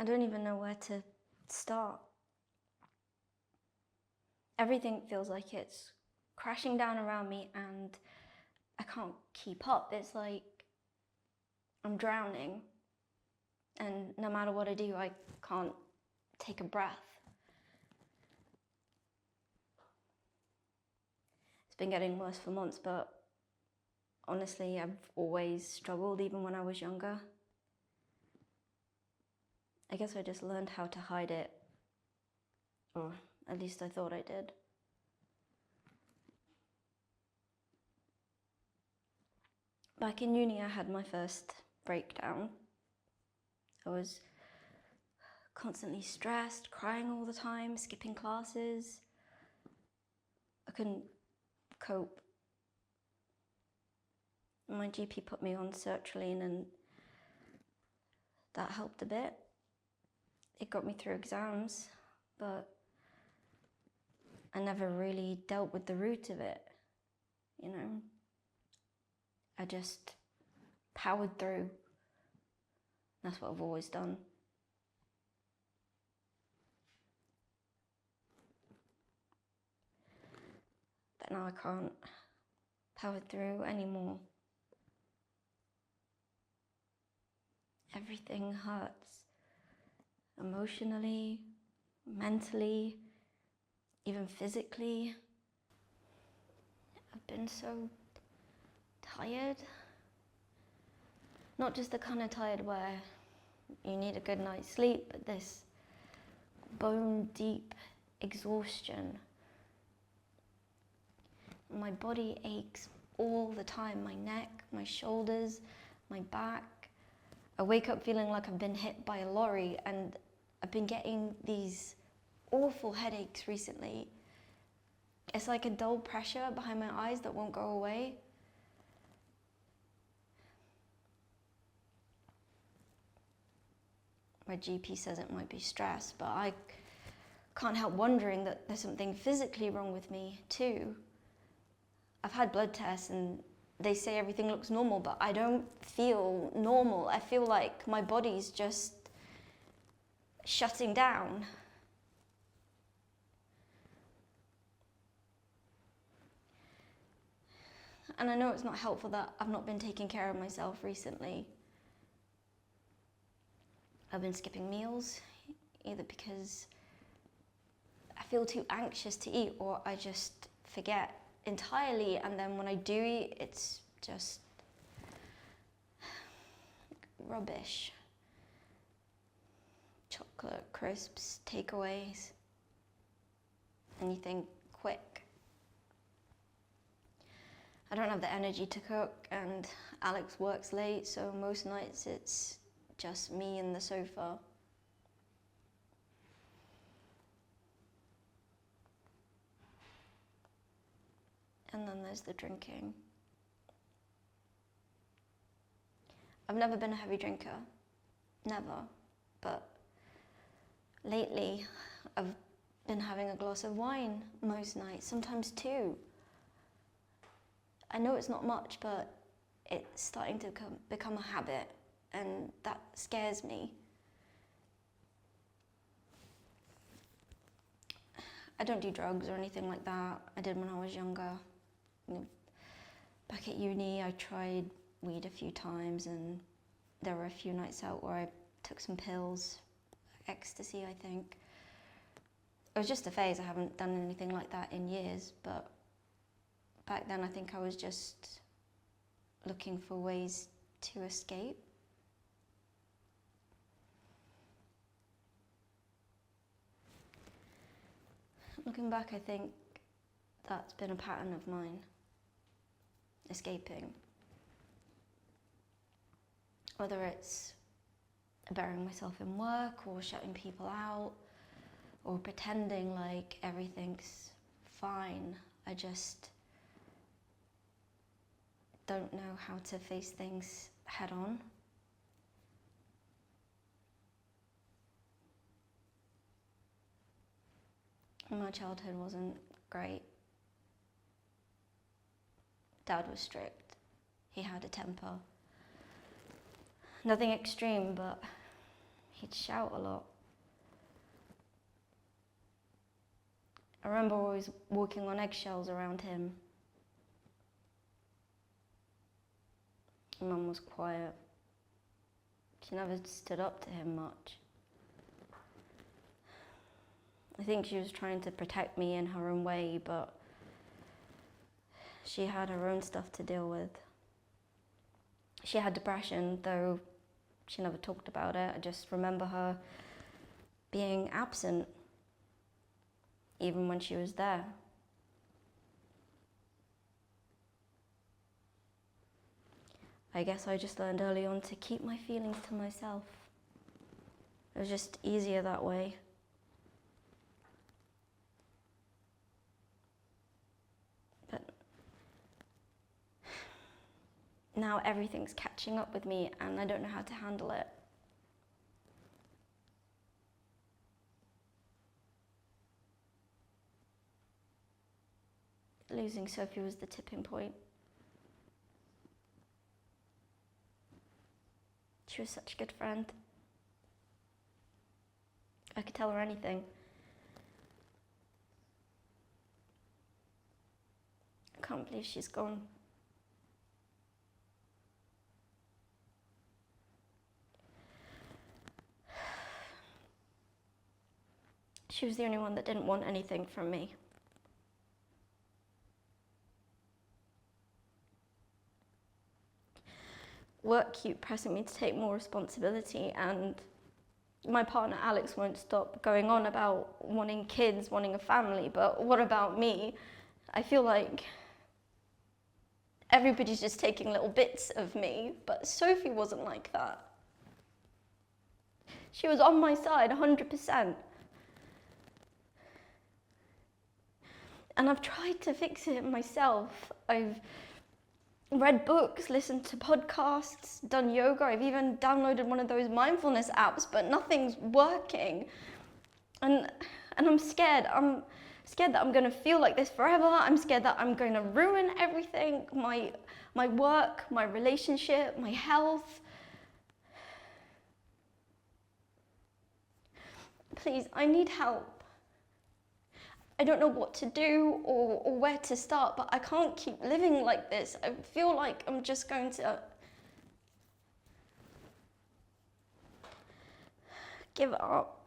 I don't even know where to start. Everything feels like it's crashing down around me and I can't keep up. It's like I'm drowning, and no matter what I do, I can't take a breath. It's been getting worse for months, but honestly, I've always struggled, even when I was younger. I guess I just learned how to hide it, or at least I thought I did. Back in uni, I had my first breakdown. I was constantly stressed, crying all the time, skipping classes. I couldn't cope. My GP put me on sertraline and that helped a bit. It got me through exams, but I never really dealt with the root of it, you know? I just powered through. That's what I've always done. But now I can't power through anymore. Everything hurts. Emotionally, mentally, even physically. I've been so tired. Not just the kind of tired where you need a good night's sleep, but this bone deep exhaustion. My body aches all the time. My neck, my shoulders, my back. I wake up feeling like I've been hit by a lorry, and I've been getting these awful headaches recently. It's like a dull pressure behind my eyes that won't go away. My GP says it might be stress, but I can't help wondering that there's something physically wrong with me too. I've had blood tests and they say everything looks normal, but I don't feel normal. I feel like my body's just shutting down. And I know it's not helpful that I've not been taking care of myself recently. I've been skipping meals, either because I feel too anxious to eat or I just forget entirely, and then when I do eat, it's just rubbish. Chocolate, crisps, takeaways, anything quick. I don't have the energy to cook, and Alex works late, so most nights it's just me and the sofa. And then there's the drinking. I've never been a heavy drinker, never, but lately I've been having a glass of wine most nights, sometimes two. I know it's not much, but it's starting to become a habit, and that scares me. I don't do drugs or anything like that. I did when I was younger. Back at uni, I tried weed a few times, and there were a few nights out where I took some pills, ecstasy, I think. It was just a phase. I haven't done anything like that in years, but back then I think I was just looking for ways to escape. Looking back, I think that's been a pattern of mine, escaping. Whether it's burying myself in work or shutting people out or pretending like everything's fine. I just don't know how to face things head on. My childhood wasn't great. Dad was strict. He had a temper. Nothing extreme, but he he'd shout a lot. I remember always walking on eggshells around him. Mum was quiet. She never stood up to him much. I think she was trying to protect me in her own way, but she had her own stuff to deal with. She had depression, though she never talked about it. I just remember her being absent, even when she was there. I guess I just learned early on to keep my feelings to myself. It was just easier that way. But now everything's catching up with me and I don't know how to handle it. Losing Sophie was the tipping point. She was such a good friend. I could tell her anything. I can't believe she's gone. She was the only one that didn't want anything from me. Work keep pressing me to take more responsibility, and my partner Alex won't stop going on about wanting kids, wanting a family, but what about me? I feel like everybody's just taking little bits of me, but Sophie wasn't like that. She was on my side 100%. And I've tried to fix it myself. I've read books, listened to podcasts, done yoga. I've even downloaded one of those mindfulness apps, but nothing's working. And I'm scared. I'm scared that I'm going to feel like this forever. I'm scared that I'm going to ruin everything, my work, my relationship, my health. Please, I need help. I don't know what to do or where to start, but I can't keep living like this. I feel like I'm just going to give up.